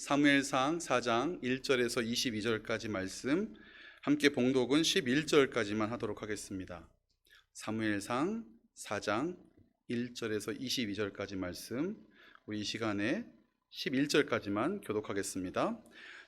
사무엘상 4장 1절에서 22절까지 말씀, 함께 봉독은 11절까지만 하도록 하겠습니다. 사무엘상 4장 1절에서 22절까지 말씀, 우리 이 시간에 11절까지만 교독하겠습니다.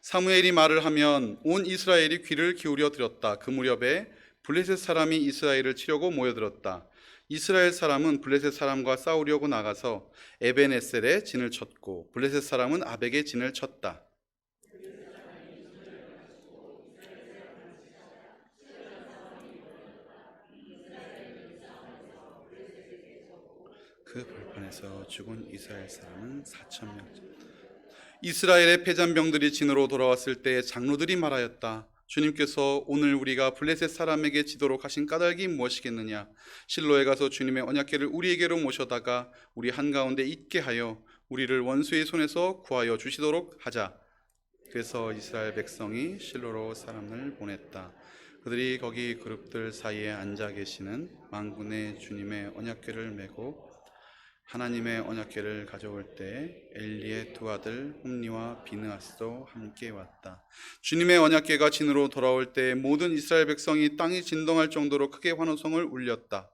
사무엘이 말을 하면 온 이스라엘이 귀를 기울여 들었다. 그 무렵에 블레셋 사람이 이스라엘을 치려고 모여들었다. 이스라엘 사람은 블레셋 사람과 싸우려고 나가서 에벤에셀에 진을 쳤고 블레셋 사람은 아벡에 진을 쳤다. 그 벌판에서 죽은 이스라엘 사람은 4,000명. 이스라엘의 패잔병들이 진으로 돌아왔을 때 장로들이 말하였다. 주님께서 오늘 우리가 블레셋 사람에게 지도록 하신 까닭이 무엇이겠느냐? 실로에 가서 주님의 언약궤를 우리에게로 모셔다가 우리 한가운데 있게 하여 우리를 원수의 손에서 구하여 주시도록 하자. 그래서 이스라엘 백성이 실로로 사람을 보냈다. 그들이 거기 그룹들 사이에 앉아 계시는 만군의 주님의 언약궤를 메고 하나님의 언약궤를 가져올 때 엘리의 두 아들 홈니와 비느하스도 함께 왔다. 주님의 언약궤가 진으로 돌아올 때 모든 이스라엘 백성이 땅이 진동할 정도로 크게 환호성을 울렸다.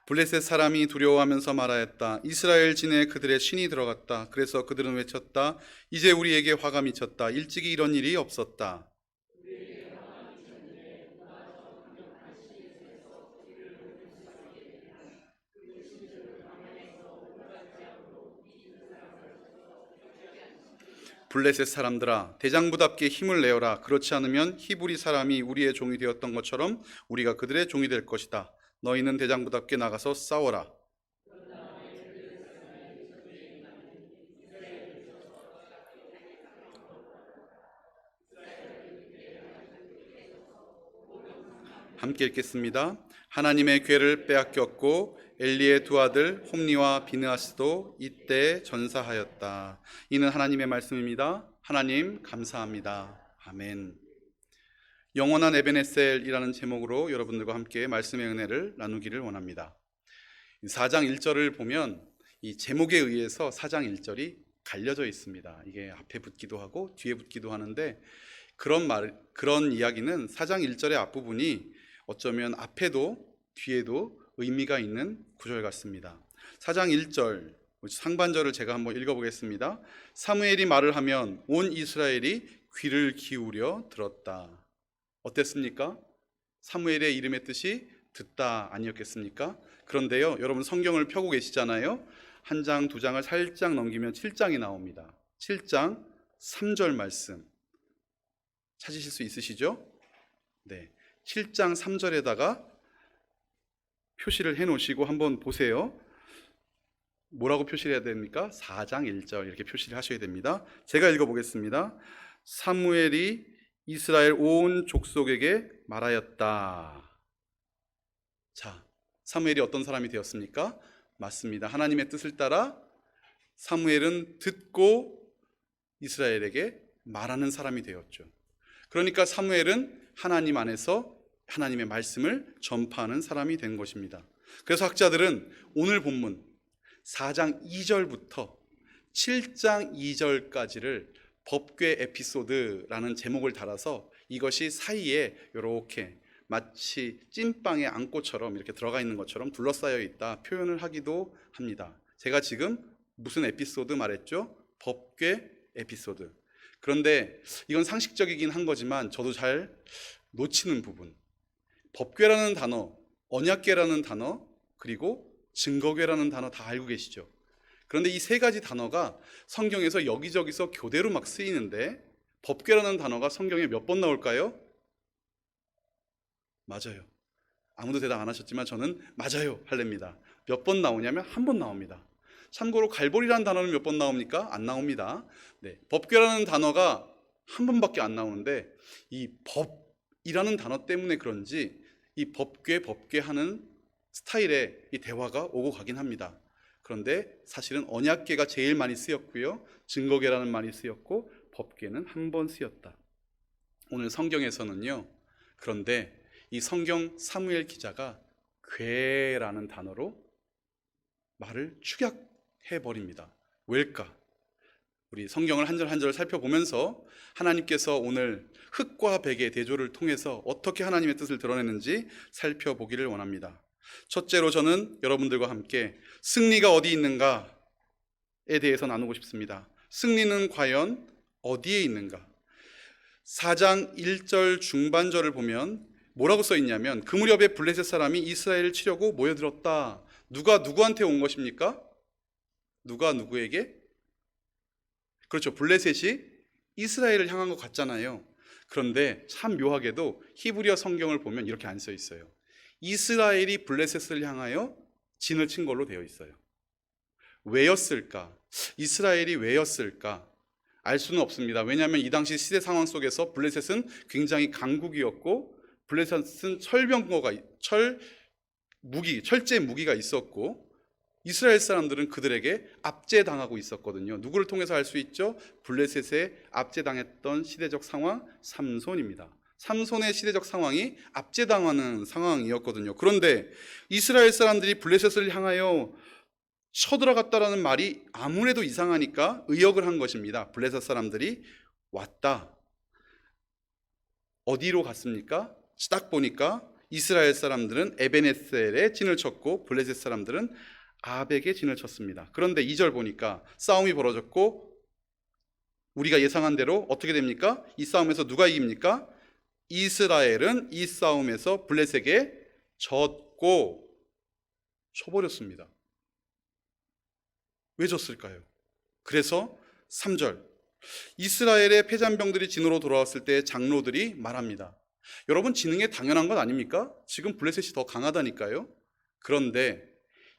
블레셋 사람이 두려워하면서 말하였다. 이스라엘 진에 그들의 신이 들어갔다. 그래서 그들은 외쳤다. 이제 우리에게 화가 미쳤다. 일찍이 이런 일이 없었다. 블레셋 사람들아, 대장부답게 힘을 내어라. 그렇지 않으면 히브리 사람이 우리의 종이 되었던 것처럼 우리가 그들의 종이 될 것이다. 너희는 대장부답게 나가서 싸워라. 함께 읽겠습니다. 하나님의 궤를 빼앗겼고 엘리의 두 아들 홈니와 비느하스도 이때 전사하였다. 이는 하나님의 말씀입니다. 하나님 감사합니다. 아멘. 영원한 에벤에셀이라는 제목으로 여러분들과 함께 말씀의 은혜를 나누기를 원합니다. 4장 1절을 보면 이 제목에 의해서 4장 1절이 갈려져 있습니다. 이게 앞에 붙기도 하고 뒤에 붙기도 하는데 그런 이야기는 4장 1절의 앞부분이 어쩌면 앞에도 뒤에도 의미가 있는 구절 같습니다. 4장 1절 상반절을 제가 한번 읽어보겠습니다. 사무엘이 말을 하면 온 이스라엘이 귀를 기울여 들었다. 어땠습니까? 사무엘의 이름의 뜻이 듣다 아니었겠습니까? 그런데요, 여러분 성경을 펴고 계시잖아요. 한 장, 두 장을 살짝 넘기면 7장이 나옵니다. 7장 3절 말씀 찾으실 수 있으시죠? 네, 7장 3절에다가 표시를 해놓으시고 한번 보세요. 뭐라고 표시를 해야 됩니까? 4장 1절 이렇게 표시를 하셔야 됩니다. 제가 읽어보겠습니다. 사무엘이 이스라엘 온 족속에게 말하였다. 자, 사무엘이 어떤 사람이 되었습니까? 맞습니다. 하나님의 뜻을 따라 사무엘은 듣고 이스라엘에게 말하는 사람이 되었죠. 그러니까 사무엘은 하나님 안에서 하나님의 말씀을 전파하는 사람이 된 것입니다. 그래서 학자들은 오늘 본문 4장 2절부터 7장 2절까지를 법궤 에피소드라는 제목을 달아서 이것이 사이에 이렇게 마치 찐빵의 안고처럼 이렇게 들어가 있는 것처럼 둘러싸여 있다 표현을 하기도 합니다. 제가 지금 무슨 에피소드 말했죠? 법궤 에피소드. 그런데 이건 상식적이긴 한 거지만 저도 잘 놓치는 부분, 법궤라는 단어, 언약궤라는 단어, 그리고 증거궤라는 단어 다 알고 계시죠? 그런데 이 세 가지 단어가 성경에서 여기저기서 교대로 막 쓰이는데 법궤라는 단어가 성경에 몇 번 나올까요? 맞아요. 아무도 대답 안 하셨지만 저는 맞아요 할랍니다. 몇 번 나오냐면 한 번 나옵니다. 참고로 갈보리라는 단어는 몇 번 나옵니까? 안 나옵니다. 네, 법궤라는 단어가 한 번밖에 안 나오는데 이 법이라는 단어 때문에 그런지 이 법궤 하는 스타일의 이 대화가 오고 가긴 합니다. 그런데 사실은 언약궤가 제일 많이 쓰였고요, 증거궤라는 말이 쓰였고 법궤는 한 번 쓰였다. 오늘 성경에서는요. 그런데 이 성경 사무엘 기자가 괴라는 단어로 말을 축약해 버립니다. 왜일까? 우리 성경을 한 절 한 절 살펴보면서 하나님께서 오늘 흙과 백의 대조를 통해서 어떻게 하나님의 뜻을 드러내는지 살펴보기를 원합니다. 첫째로 저는 여러분들과 함께 승리가 어디 있는가에 대해서 나누고 싶습니다. 승리는 과연 어디에 있는가? 4장 1절 중반절을 보면 뭐라고 써 있냐면 그 무렵에 블레셋 사람이 이스라엘을 치려고 모여들었다. 누가 누구한테 온 것입니까? 누가 누구에게? 그렇죠. 블레셋이 이스라엘을 향한 것 같잖아요. 그런데 참 묘하게도 히브리어 성경을 보면 이렇게 안 써 있어요. 이스라엘이 블레셋을 향하여 진을 친 걸로 되어 있어요. 왜였을까? 이스라엘이 왜였을까? 알 수는 없습니다. 왜냐하면 이 당시 시대 상황 속에서 블레셋은 굉장히 강국이었고 블레셋은 철제 무기가 있었고 이스라엘 사람들은 그들에게 압제당하고 있었거든요. 누구를 통해서 알 수 있죠? 블레셋에 압제당했던 시대적 상황, 삼손입니다. 삼손의 시대적 상황이 압제당하는 상황이었거든요. 그런데 이스라엘 사람들이 블레셋을 향하여 쳐들어갔다라는 말이 아무래도 이상하니까 의역을 한 것입니다. 블레셋 사람들이 왔다. 어디로 갔습니까? 딱 보니까 이스라엘 사람들은 에베네셀에 진을 쳤고 블레셋 사람들은 아벡에 진을 쳤습니다. 그런데 2절 보니까 싸움이 벌어졌고 우리가 예상한 대로 어떻게 됩니까? 이 싸움에서 누가 이깁니까? 이스라엘은 이 싸움에서 블레셋에게 졌고 쳐버렸습니다. 왜 졌을까요? 그래서 3절 이스라엘의 패잔병들이 진으로 돌아왔을 때 장로들이 말합니다. 여러분 지는 게 당연한 것 아닙니까? 지금 블레셋이 더 강하다니까요. 그런데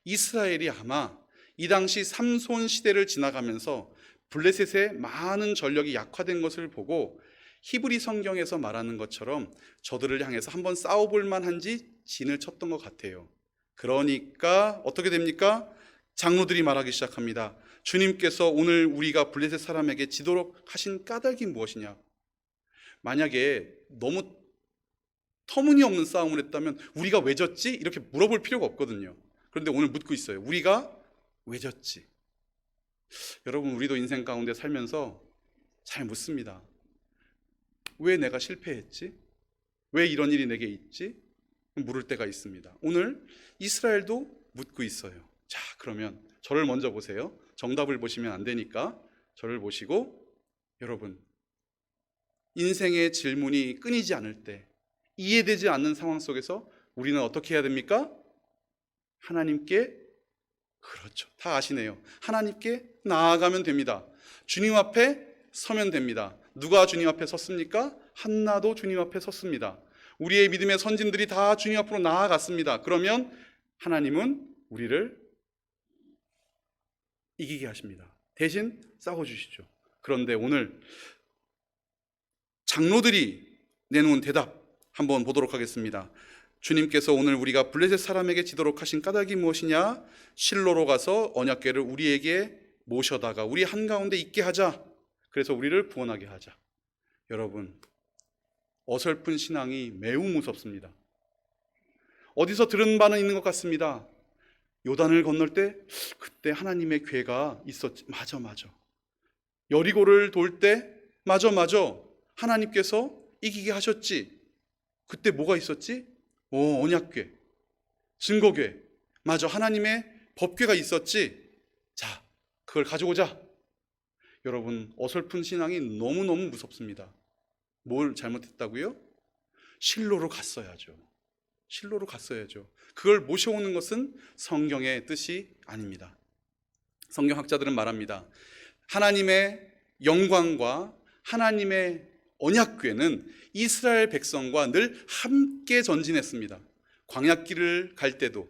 이스라엘이 아마 이 당시 삼손 시대를 지나가면서 블레셋의 많은 전력이 약화된 것을 보고 히브리 성경에서 말하는 것처럼 저들을 향해서 한번 싸워볼 만한지 진을 쳤던 것 같아요. 그러니까 어떻게 됩니까? 장로들이 말하기 시작합니다. 주님께서 오늘 우리가 블레셋 사람에게 지도록 하신 까닭이 무엇이냐? 만약에 너무 터무니없는 싸움을 했다면 우리가 왜 졌지? 이렇게 물어볼 필요가 없거든요. 그런데 오늘 묻고 있어요. 우리가 왜 졌지? 여러분 우리도 인생 가운데 살면서 잘 묻습니다. 왜 내가 실패했지? 왜 이런 일이 내게 있지? 물을 때가 있습니다. 오늘 이스라엘도 묻고 있어요. 자, 그러면 저를 먼저 보세요. 정답을 보시면 안 되니까 저를 보시고 여러분 인생의 질문이 끊이지 않을 때 이해되지 않는 상황 속에서 우리는 어떻게 해야 됩니까? 하나님께 그렇죠. 다 아시네요. 하나님께 나아가면 됩니다. 주님 앞에 서면 됩니다. 누가 주님 앞에 섰습니까? 한나도 주님 앞에 섰습니다. 우리의 믿음의 선진들이 다 주님 앞으로 나아갔습니다. 그러면 하나님은 우리를 이기게 하십니다. 대신 싸워주시죠. 그런데 오늘 장로들이 내놓은 대답 한번 보도록 하겠습니다. 주님께서 오늘 우리가 블레셋 사람에게 지도록 하신 까닭이 무엇이냐? 실로로 가서 언약궤를 우리에게 모셔다가 우리 한가운데 있게 하자. 그래서 우리를 구원하게 하자. 여러분 어설픈 신앙이 매우 무섭습니다. 어디서 들은 바는 있는 것 같습니다. 요단을 건널 때 그때 하나님의 궤가 있었지. 맞아. 여리고를 돌 때 맞아. 하나님께서 이기게 하셨지. 그때 뭐가 있었지? 언약궤, 증거궤. 맞아, 하나님의 법궤가 있었지. 자, 그걸 가져오자. 여러분 어설픈 신앙이 너무너무 무섭습니다. 뭘 잘못했다고요? 실로로 갔어야죠. 그걸 모셔오는 것은 성경의 뜻이 아닙니다. 성경학자들은 말합니다. 하나님의 영광과 하나님의 언약궤는 이스라엘 백성과 늘 함께 전진했습니다. 광야길을 갈 때도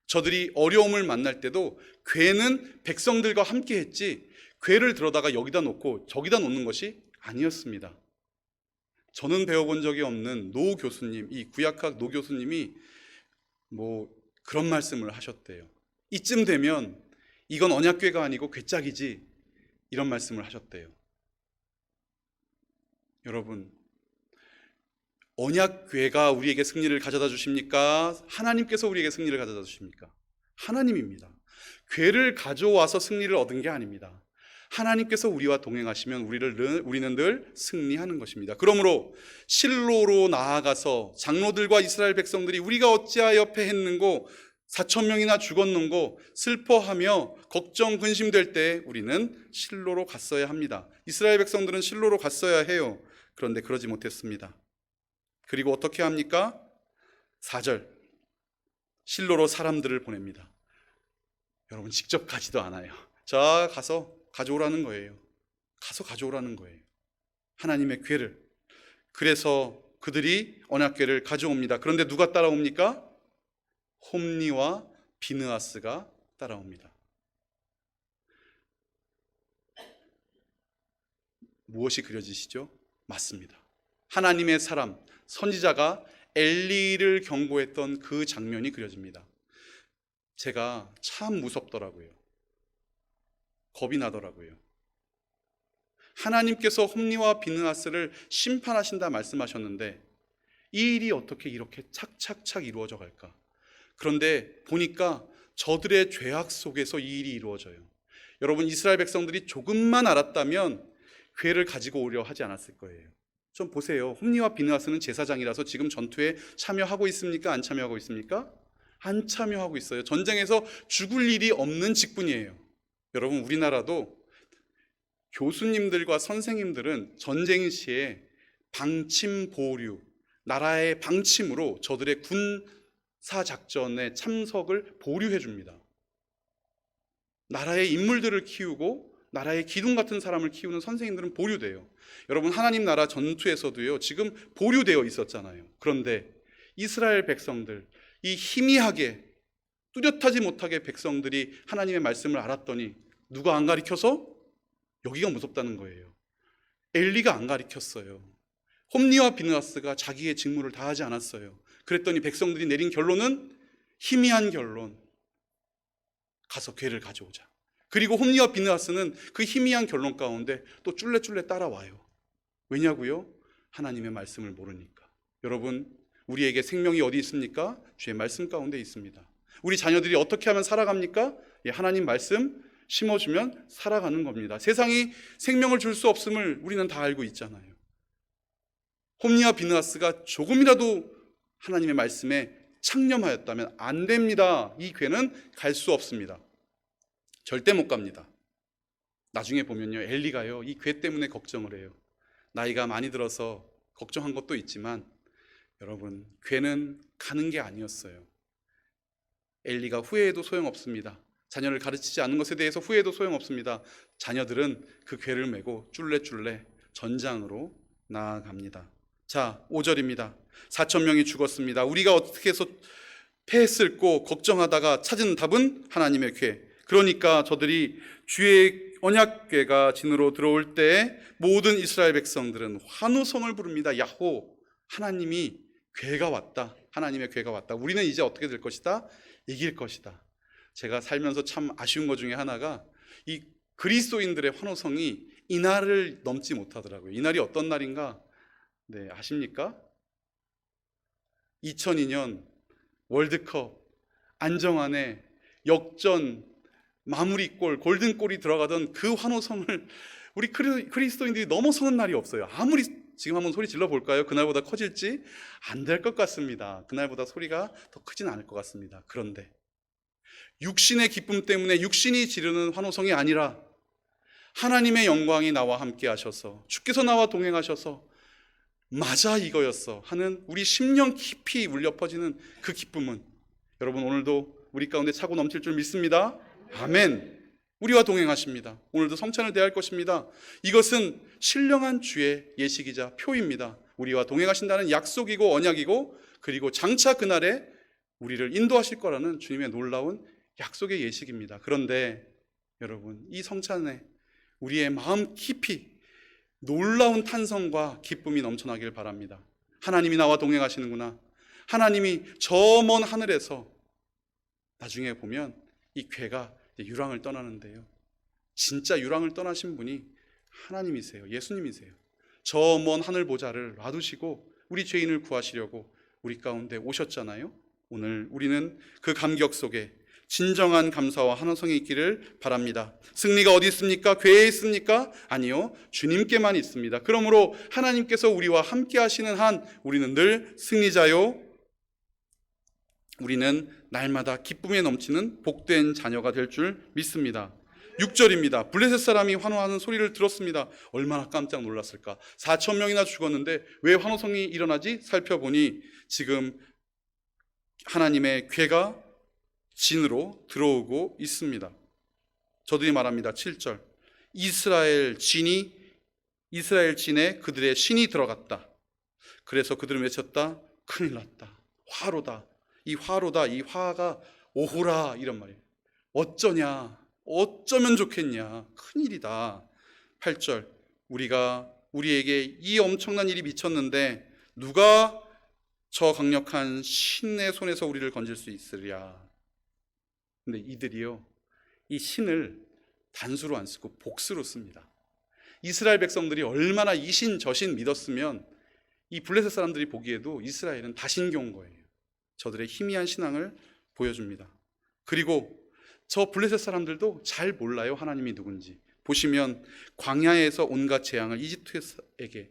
저들이 어려움을 만날 때도 궤는 백성들과 함께 했지 궤를 들어다가 여기다 놓고 저기다 놓는 것이 아니었습니다. 저는 배워본 적이 없는 노 교수님, 이 구약학 노 교수님이 그런 말씀을 하셨대요. 이쯤 되면 이건 언약궤가 아니고 궤짝이지 이런 말씀을 하셨대요. 여러분 언약궤가 우리에게 승리를 가져다 주십니까? 하나님께서 우리에게 승리를 가져다 주십니까? 하나님입니다. 궤를 가져와서 승리를 얻은 게 아닙니다. 하나님께서 우리와 동행하시면 우리는 늘 승리하는 것입니다. 그러므로 실로로 나아가서 장로들과 이스라엘 백성들이 우리가 어찌하여 패했는고 4천 명이나 죽었는고 슬퍼하며 걱정 근심될 때 우리는 실로로 갔어야 합니다. 이스라엘 백성들은 실로로 갔어야 해요. 그런데 그러지 못했습니다. 그리고 어떻게 합니까? 4절, 실로로 사람들을 보냅니다. 여러분, 직접 가지도 않아요. 자, 가서 가져오라는 거예요. 가서 가져오라는 거예요. 하나님의 궤를. 그래서 그들이 언약궤를 가져옵니다. 그런데 누가 따라옵니까? 홈리와 비느하스가 따라옵니다. 무엇이 그려지시죠? 맞습니다. 하나님의 사람, 선지자가 엘리를 경고했던 그 장면이 그려집니다. 제가 참 무섭더라고요. 겁이 나더라고요. 하나님께서 홈리와 비느하스를 심판하신다 말씀하셨는데 이 일이 어떻게 이렇게 착착착 이루어져 갈까? 그런데 보니까 저들의 죄악 속에서 이 일이 이루어져요. 여러분, 이스라엘 백성들이 조금만 알았다면 궤를 가지고 오려 하지 않았을 거예요. 좀 보세요. 홈리와 비느하스는 제사장이라서 지금 전투에 참여하고 있습니까? 안 참여하고 있습니까? 안 참여하고 있어요. 전쟁에서 죽을 일이 없는 직분이에요. 여러분, 우리나라도 교수님들과 선생님들은 전쟁 시에 방침 보류, 나라의 방침으로 저들의 군사 작전에 참석을 보류해 줍니다. 나라의 인물들을 키우고 나라의 기둥 같은 사람을 키우는 선생님들은 보류돼요. 여러분, 하나님 나라 전투에서도요, 지금 보류되어 있었잖아요. 그런데 이스라엘 백성들, 이 희미하게 뚜렷하지 못하게 백성들이 하나님의 말씀을 알았더니 누가 안 가르쳐서? 여기가 무섭다는 거예요. 엘리가 안 가르쳤어요. 홈리와 비느하스가 자기의 직무를 다하지 않았어요. 그랬더니 백성들이 내린 결론은 희미한 결론. 가서 궤를 가져오자. 그리고 홈리와 비느하스는 그 희미한 결론 가운데 또 쫄래쫄래 따라와요. 왜냐고요? 하나님의 말씀을 모르니까. 여러분, 우리에게 생명이 어디 있습니까? 주의 말씀 가운데 있습니다. 우리 자녀들이 어떻게 하면 살아갑니까? 하나님 말씀 심어주면 살아가는 겁니다. 세상이 생명을 줄 수 없음을 우리는 다 알고 있잖아요. 홈리와 비느하스가 조금이라도 하나님의 말씀에 창념하였다면 안 됩니다. 이 궤는 갈 수 없습니다. 절대 못 갑니다. 나중에 보면요, 엘리가요, 이 궤 때문에 걱정을 해요. 나이가 많이 들어서 걱정한 것도 있지만 여러분, 궤는 가는 게 아니었어요. 엘리가 후회해도 소용없습니다. 자녀를 가르치지 않은 것에 대해서 후회해도 소용없습니다. 자녀들은 그 궤를 메고 쫄래쫄래 전장으로 나아갑니다. 자, 5절입니다. 4천 명이 죽었습니다. 우리가 어떻게 해서 패했을꼬 걱정하다가 찾은 답은 하나님의 궤. 그러니까 저들이 주의 언약궤가 진으로 들어올 때 모든 이스라엘 백성들은 환호성을 부릅니다. 야호, 하나님이 궤가 왔다. 하나님의 궤가 왔다. 우리는 이제 어떻게 될 것이다? 이길 것이다. 제가 살면서 참 아쉬운 것 중에 하나가 이 그리스도인들의 환호성이 이날을 넘지 못하더라고요. 이날이 어떤 날인가? 네, 아십니까? 2002년 월드컵 안정환의 역전 마무리골, 골든골이 들어가던 그 환호성을 우리 그리스도인들이 넘어서는 날이 없어요. 아무리 지금 한번 소리 질러 볼까요? 그날보다 커질지? 안 될 것 같습니다. 그날보다 소리가 더 크진 않을 것 같습니다. 그런데 육신의 기쁨 때문에 육신이 지르는 환호성이 아니라 하나님의 영광이 나와 함께 하셔서 주께서 나와 동행하셔서 맞아, 이거였어 하는 우리 심령 깊이 울려 퍼지는 그 기쁨은 여러분, 오늘도 우리 가운데 차고 넘칠 줄 믿습니다. 아멘. 우리와 동행하십니다. 오늘도 성찬을 대할 것입니다. 이것은 신령한 주의 예식이자 표입니다. 우리와 동행하신다는 약속이고 언약이고, 그리고 장차 그날에 우리를 인도하실 거라는 주님의 놀라운 약속의 예식입니다. 그런데 여러분, 이 성찬에 우리의 마음 깊이 놀라운 탄성과 기쁨이 넘쳐나길 바랍니다. 하나님이 나와 동행하시는구나. 하나님이 저 먼 하늘에서 나중에 보면 이 궤가 유랑을 떠나는데요, 진짜 유랑을 떠나신 분이 하나님이세요. 예수님이세요. 저 먼 하늘 보좌를 놔두시고 우리 죄인을 구하시려고 우리 가운데 오셨잖아요. 오늘 우리는 그 감격 속에 진정한 감사와 환호성이 있기를 바랍니다. 승리가 어디 있습니까? 교회에 있습니까? 아니요, 주님께만 있습니다. 그러므로 하나님께서 우리와 함께 하시는 한 우리는 늘 승리자요, 우리는 날마다 기쁨에 넘치는 복된 자녀가 될 줄 믿습니다. 6절입니다. 블레셋 사람이 환호하는 소리를 들었습니다. 얼마나 깜짝 놀랐을까. 4천 명이나 죽었는데 왜 환호성이 일어나지? 살펴보니 지금 하나님의 괴가 진으로 들어오고 있습니다. 저들이 말합니다. 7절. 이스라엘 진에 그들의 신이 들어갔다. 그래서 그들은 외쳤다. 큰일 났다. 화로다. 이 화가 오호라 이런 말이에요. 어쩌냐, 어쩌면 좋겠냐, 큰일이다. 8절. 우리에게 이 엄청난 일이 미쳤는데 누가 저 강력한 신의 손에서 우리를 건질 수 있으랴. 근데 이들이요, 이 신을 단수로 안 쓰고 복수로 씁니다. 이스라엘 백성들이 얼마나 이 신 저 신 믿었으면 이 블레셋 사람들이 보기에도 이스라엘은 다신교인 거예요. 저들의 희미한 신앙을 보여줍니다. 그리고 저 블레셋 사람들도 잘 몰라요, 하나님이 누군지. 보시면 광야에서 온갖 재앙을 이집트에게,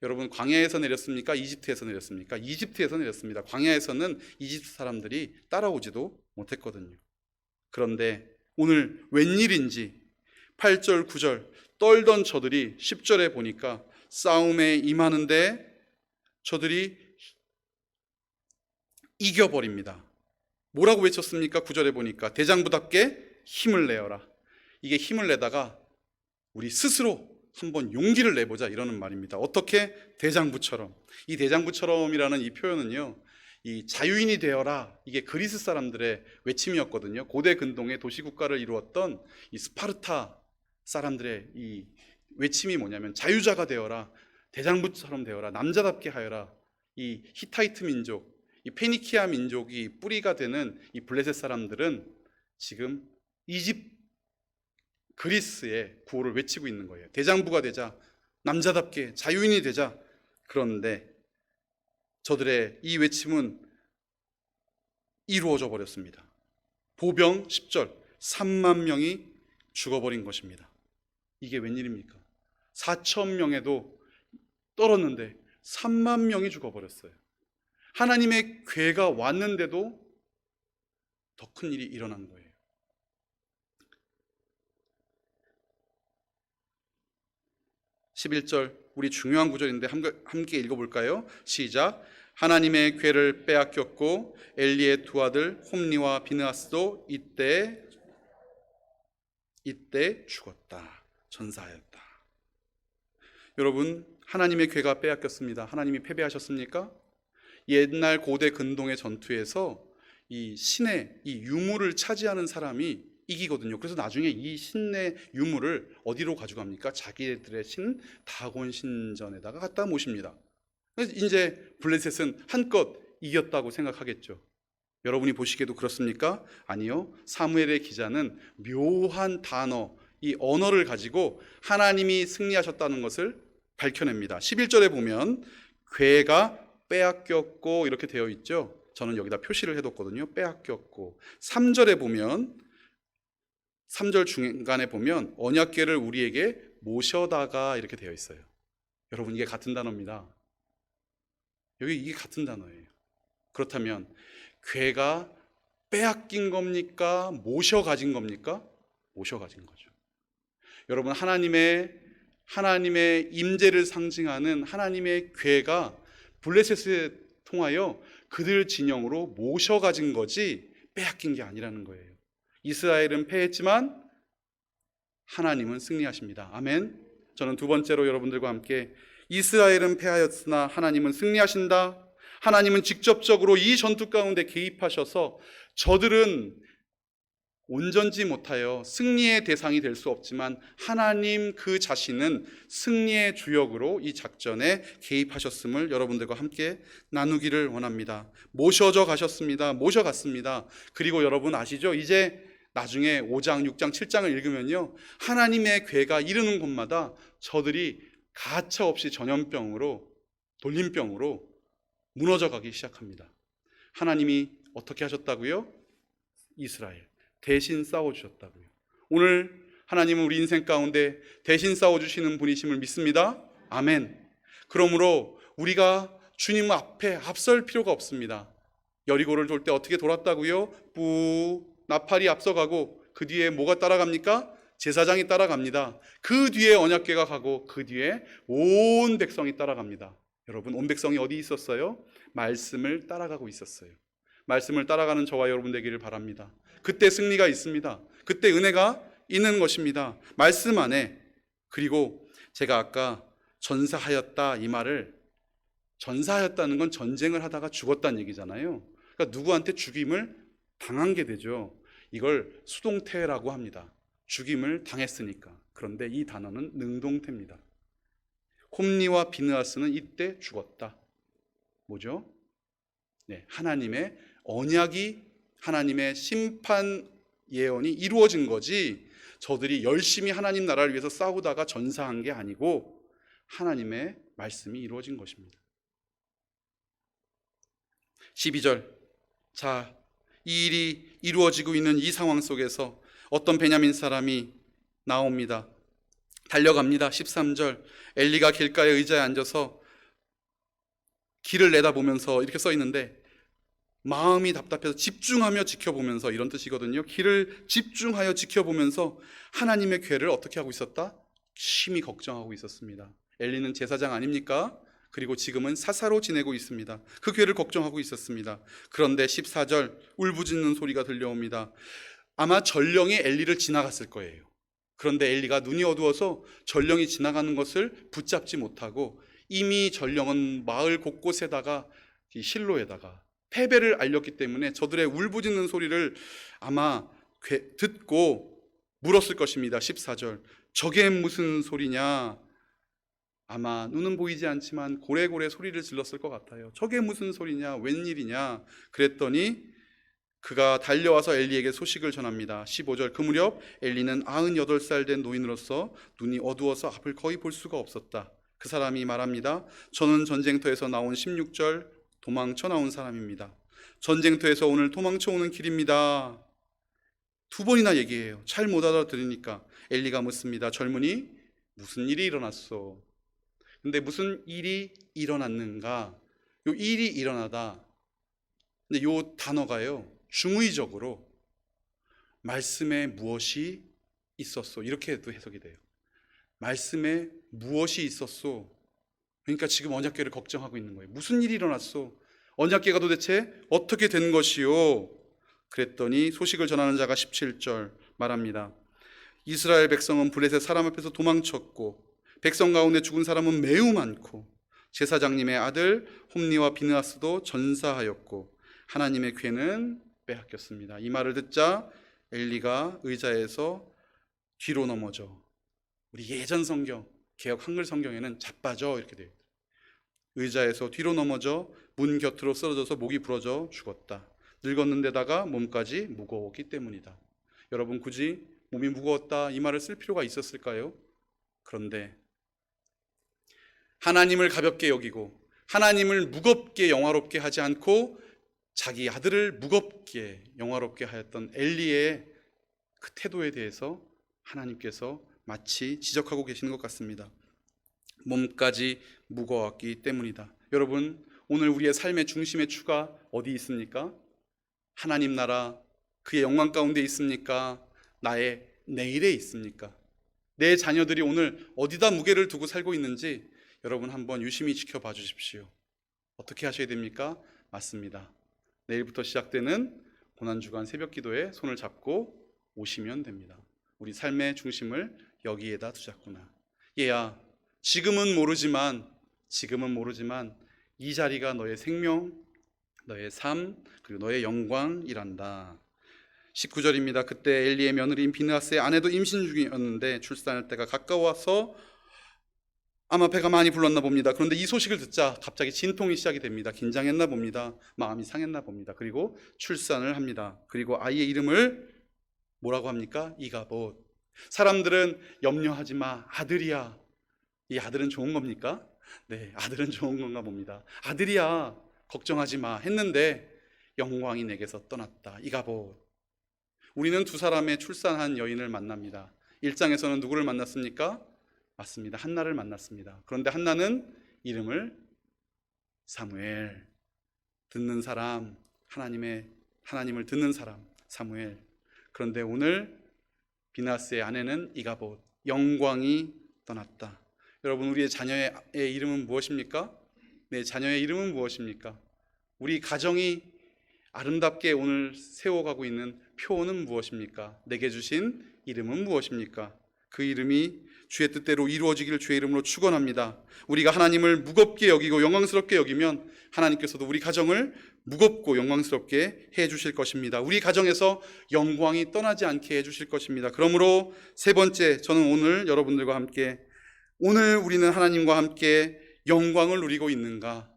여러분 광야에서 내렸습니까? 이집트에서 내렸습니까? 이집트에서 내렸습니다. 광야에서는 이집트 사람들이 따라오지도 못했거든요. 그런데 오늘 웬일인지 8절 9절 떨던 저들이 10절에 보니까 싸움에 임하는데 저들이 이겨버립니다. 뭐라고 외쳤습니까? 9절에 보니까 대장부답게 힘을 내어라. 이게 힘을 내다가 우리 스스로 한번 용기를 내보자 이러는 말입니다. 어떻게? 대장부처럼. 이 대장부처럼이라는 이 표현은요, 이 자유인이 되어라, 이게 그리스 사람들의 외침이었거든요. 고대 근동의 도시국가를 이루었던 이 스파르타 사람들의 이 외침이 뭐냐면 자유자가 되어라, 대장부처럼 되어라, 남자답게 하여라. 이 히타이트 민족, 이 페니키아 민족이 뿌리가 되는 이 블레셋 사람들은 지금 그리스의 구호를 외치고 있는 거예요. 대장부가 되자, 남자답게 자유인이 되자. 그런데 저들의 이 외침은 이루어져 버렸습니다. 보병 10절 3만 명이 죽어버린 것입니다. 이게 웬일입니까? 4천 명에도 떨었는데 3만 명이 죽어버렸어요. 하나님의 괴가 왔는데도 더 큰 일이 일어난 거예요. (11절) 우리 중요한 구절인데 함께 읽어볼까요? 시작. 하나님의 괴를 빼앗겼고 엘리의 두 아들 홈니와 비느하스도 이때 죽었다. 전사하였다. 여러분, 하나님의 괴가 빼앗겼습니다. 하나님이 패배하셨습니까? 옛날 고대 근동의 전투에서 이 신의 이 유물을 차지하는 사람이 이기거든요. 그래서 나중에 이 신의 유물을 어디로 가져갑니까? 자기들의 신 다곤 신전에다가 갖다 모십니다. 그래서 이제 블레셋은 한껏 이겼다고 생각하겠죠. 여러분이 보시기에도 그렇습니까? 아니요. 사무엘의 기자는 묘한 단어, 이 언어를 가지고 하나님이 승리하셨다는 것을 밝혀냅니다. 11절에 보면 괴가 빼앗겼고 이렇게 되어 있죠. 저는 여기다 표시를 해뒀거든요. 빼앗겼고. 3절에 보면 3절 중간에 보면 언약궤를 우리에게 모셔다가 이렇게 되어 있어요. 여러분, 이게 같은 단어입니다. 여기 이게 같은 단어예요. 그렇다면 궤가 빼앗긴 겁니까? 모셔 가진 겁니까? 모셔 가진 거죠. 여러분, 하나님의 임재를 상징하는 하나님의 궤가 블레셋에 통하여 그들 진영으로 모셔 가진 거지 빼앗긴 게 아니라는 거예요. 이스라엘은 패했지만 하나님은 승리하십니다. 아멘. 저는 두 번째로 여러분들과 함께 이스라엘은 패하였으나 하나님은 승리하신다. 하나님은 직접적으로 이 전투 가운데 개입하셔서 저들은 온전지 못하여 승리의 대상이 될 수 없지만 하나님 그 자신은 승리의 주역으로 이 작전에 개입하셨음을 여러분들과 함께 나누기를 원합니다. 모셔져 가셨습니다. 모셔갔습니다. 그리고 여러분 아시죠? 이제 나중에 5장, 6장, 7장을 읽으면요, 하나님의 괴가 이르는 곳마다 저들이 가차없이 전염병으로, 돌림병으로 무너져 가기 시작합니다. 하나님이 어떻게 하셨다고요? 이스라엘 대신 싸워주셨다고요. 오늘 하나님은 우리 인생 가운데 대신 싸워주시는 분이심을 믿습니다. 아멘. 그러므로 우리가 주님 앞에 앞설 필요가 없습니다. 여리고를 돌 때 어떻게 돌았다고요? 나팔이 앞서가고 그 뒤에 뭐가 따라갑니까? 제사장이 따라갑니다. 그 뒤에 언약궤가 가고 그 뒤에 온 백성이 따라갑니다. 여러분, 온 백성이 어디 있었어요? 말씀을 따라가고 있었어요. 말씀을 따라가는 저와 여러분 되기를 바랍니다. 그때 승리가 있습니다. 그때 은혜가 있는 것입니다. 말씀 안에. 그리고 제가 아까 전사하였다 이 말을, 전사하였다는 건 전쟁을 하다가 죽었다는 얘기잖아요. 그러니까 누구한테 죽임을 당한 게 되죠. 이걸 수동태라고 합니다. 죽임을 당했으니까. 그런데 이 단어는 능동태입니다. 홈니와 비느하스는 이때 죽었다. 뭐죠? 네, 하나님의 언약이, 하나님의 심판 예언이 이루어진 거지, 저들이 열심히 하나님 나라를 위해서 싸우다가 전사한 게 아니고 하나님의 말씀이 이루어진 것입니다. 12절. 자, 이 일이 이루어지고 있는 이 상황 속에서 어떤 베냐민 사람이 나옵니다. 달려갑니다. 13절. 엘리가 길가의 의자에 앉아서 길을 내다보면서, 이렇게 써 있는데 마음이 답답해서 집중하며 지켜보면서, 이런 뜻이거든요. 길을 집중하여 지켜보면서 하나님의 궤를 어떻게 하고 있었다? 심히 걱정하고 있었습니다. 엘리는 제사장 아닙니까? 그리고 지금은 사사로 지내고 있습니다. 그 궤를 걱정하고 있었습니다. 그런데 14절, 울부짖는 소리가 들려옵니다. 아마 전령이 엘리를 지나갔을 거예요. 그런데 엘리가 눈이 어두워서 전령이 지나가는 것을 붙잡지 못하고 이미 전령은 마을 곳곳에다가, 이 실로에다가 패배를 알렸기 때문에 저들의 울부짖는 소리를 아마 듣고 물었을 것입니다. 14절. 저게 무슨 소리냐? 아마 눈은 보이지 않지만 고래고래 소리를 질렀을 것 같아요. 저게 무슨 소리냐? 웬일이냐? 그랬더니 그가 달려와서 엘리에게 소식을 전합니다. 15절. 그 무렵 엘리는 98살 된 노인으로서 눈이 어두워서 앞을 거의 볼 수가 없었다. 그 사람이 말합니다. 저는 전쟁터에서 나온 16절 도망쳐 나온 사람입니다. 전쟁터에서 오늘 도망쳐 오는 길입니다. 두 번이나 얘기해요. 잘 못 알아들으니까 엘리가 묻습니다. 젊은이, 무슨 일이 일어났소? 근데 무슨 일이 일어났는가? 요 일이 일어나다. 근데 요 단어가요, 중의적으로 말씀에 무엇이 있었소, 이렇게도 해석이 돼요. 말씀에 무엇이 있었소. 그러니까 지금 언약궤를 걱정하고 있는 거예요. 무슨 일이 일어났소? 언약궤가 도대체 어떻게 된 것이요? 그랬더니 소식을 전하는 자가 17절 말합니다. 이스라엘 백성은 블레셋 사람 앞에서 도망쳤고 백성 가운데 죽은 사람은 매우 많고 제사장님의 아들 홈니와 비느하스도 전사하였고 하나님의 궤는 빼앗겼습니다. 이 말을 듣자 엘리가 의자에서 뒤로 넘어져, 우리 예전 성경 개역 한글 성경에는 자빠져 이렇게 되어 있어요. 의자에서 뒤로 넘어져 문 곁으로 쓰러져서 목이 부러져 죽었다. 늙었는데다가 몸까지 무거웠기 때문이다. 여러분, 굳이 몸이 무거웠다 이 말을 쓸 필요가 있었을까요? 그런데 하나님을 가볍게 여기고 하나님을 무겁게 영화롭게 하지 않고 자기 아들을 무겁게 영화롭게 하였던 엘리의 그 태도에 대해서 하나님께서 마치 지적하고 계시는 것 같습니다. 몸까지 무거웠기 때문이다. 여러분, 오늘 우리의 삶의 중심의 추가 어디 있습니까? 하나님 나라, 그의 영광 가운데 있습니까? 나의 내일에 있습니까? 내 자녀들이 오늘 어디다 무게를 두고 살고 있는지 여러분 한번 유심히 지켜봐 주십시오. 어떻게 하셔야 됩니까? 맞습니다. 내일부터 시작되는 고난주간 새벽기도에 손을 잡고 오시면 됩니다. 우리 삶의 중심을 여기에다 두자꾸나. 얘야, 지금은 모르지만 이 자리가 너의 생명, 너의 삶, 그리고 너의 영광이란다. 19절입니다. 그때 엘리의 며느리인 비느하스의 아내도 임신 중이었는데 출산할 때가 가까워서 아마 배가 많이 불렀나 봅니다. 그런데 이 소식을 듣자 갑자기 진통이 시작이 됩니다. 긴장했나 봅니다. 마음이 상했나 봅니다. 그리고 출산을 합니다. 그리고 아이의 이름을 뭐라고 합니까? 이가봇. 사람들은 염려하지 마, 아들이야. 이 아들은 좋은 겁니까? 네, 아들은 좋은 건가 봅니다. 아들이야. 걱정하지 마 했는데 영광이 내게서 떠났다. 이가봇. 우리는 두 사람의 출산한 여인을 만납니다. 1장에서는 누구를 만났습니까? 맞습니다. 한나를 만났습니다. 그런데 한나는 이름을 사무엘, 듣는 사람, 하나님을 듣는 사람, 사무엘. 그런데 오늘 비나스의 아내는 이가봇, 영광이 떠났다. 여러분, 우리의 자녀의 이름은 무엇입니까? 내 자녀의 이름은 무엇입니까? 우리 가정이 아름답게 오늘 세워가고 있는 표어는 무엇입니까? 내게 주신 이름은 무엇입니까? 그 이름이 주의 뜻대로 이루어지기를 주의 이름으로 축원합니다. 우리가 하나님을 무겁게 여기고 영광스럽게 여기면 하나님께서도 우리 가정을 무겁고 영광스럽게 해 주실 것입니다. 우리 가정에서 영광이 떠나지 않게 해 주실 것입니다. 그러므로 세 번째, 저는 오늘 여러분들과 함께, 오늘 우리는 하나님과 함께 영광을 누리고 있는가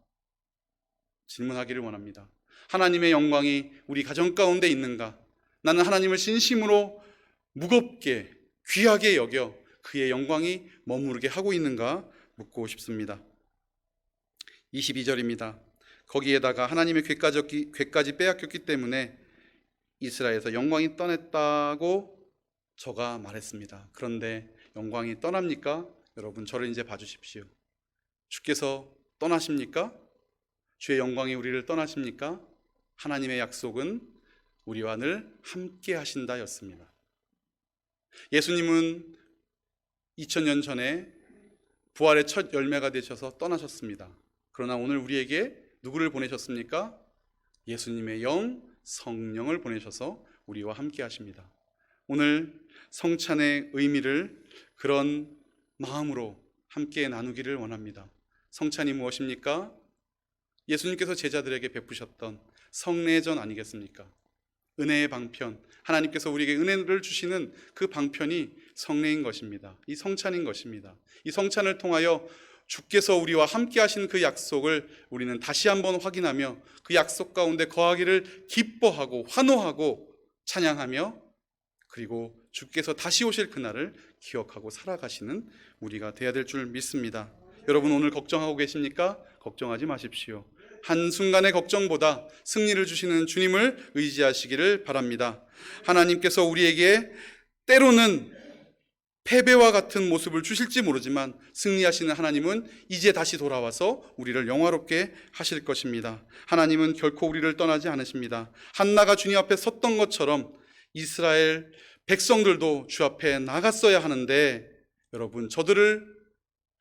질문하기를 원합니다. 하나님의 영광이 우리 가정 가운데 있는가? 나는 하나님을 진심으로 무겁게 귀하게 여겨 그의 영광이 머무르게 하고 있는가 묻고 싶습니다. 22절입니다. 거기에다가 하나님의 궤까지 빼앗겼기 때문에 이스라엘에서 영광이 떠났다고 저가 말했습니다. 그런데 영광이 떠납니까? 여러분, 저를 이제 봐주십시오. 주께서 떠나십니까? 주의 영광이 우리를 떠나십니까? 하나님의 약속은 우리와 늘 함께 하신다였습니다. 예수님은 2000년 전에 부활의 첫 열매가 되셔서 떠나셨습니다. 그러나 오늘 우리에게 누구를 보내셨습니까? 예수님의 영, 성령을 보내셔서 우리와 함께 하십니다. 오늘 성찬의 의미를 그런 마음으로 함께 나누기를 원합니다. 성찬이 무엇입니까? 예수님께서 제자들에게 베푸셨던 성례전 아니겠습니까? 은혜의 방편, 하나님께서 우리에게 은혜를 주시는 그 방편이 성례인 것입니다. 이 성찬인 것입니다. 이 성찬을 통하여 주께서 우리와 함께 하신 그 약속을 우리는 다시 한번 확인하며 그 약속 가운데 거하기를 기뻐하고 환호하고 찬양하며, 그리고 주께서 다시 오실 그날을 기억하고 살아가시는 우리가 되어야 될 줄 믿습니다. 여러분, 오늘 걱정하고 계십니까? 걱정하지 마십시오. 한순간의 걱정보다 승리를 주시는 주님을 의지하시기를 바랍니다. 하나님께서 우리에게 때로는 패배와 같은 모습을 주실지 모르지만 승리하시는 하나님은 이제 다시 돌아와서 우리를 영화롭게 하실 것입니다. 하나님은 결코 우리를 떠나지 않으십니다. 한나가 주님 앞에 섰던 것처럼 이스라엘 백성들도 주 앞에 나갔어야 하는데, 여러분, 저들을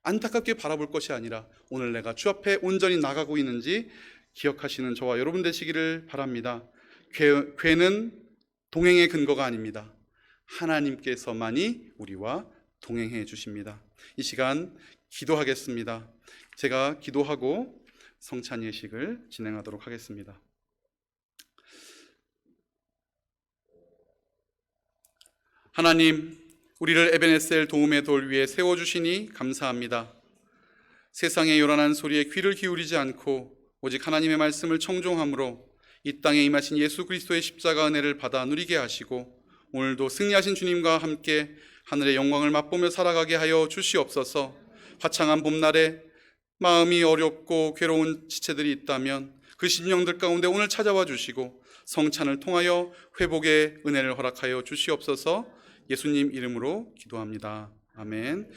안타깝게 바라볼 것이 아니라 오늘 내가 주 앞에 온전히 나가고 있는지 기억하시는 저와 여러분 되시기를 바랍니다. 궤는 동행의 근거가 아닙니다. 하나님께서만이 우리와 동행해 주십니다. 이 시간 기도하겠습니다. 제가 기도하고 성찬 예식을 진행하도록 하겠습니다. 하나님, 우리를 에베네셀 도움의 돌 위에 세워주시니 감사합니다. 세상의 요란한 소리에 귀를 기울이지 않고 오직 하나님의 말씀을 청종함으로 이 땅에 임하신 예수 그리스도의 십자가 은혜를 받아 누리게 하시고, 오늘도 승리하신 주님과 함께 하늘의 영광을 맛보며 살아가게 하여 주시옵소서. 화창한 봄날에 마음이 어렵고 괴로운 지체들이 있다면 그 심령들 가운데 오늘 찾아와 주시고 성찬을 통하여 회복의 은혜를 허락하여 주시옵소서. 예수님 이름으로 기도합니다. 아멘.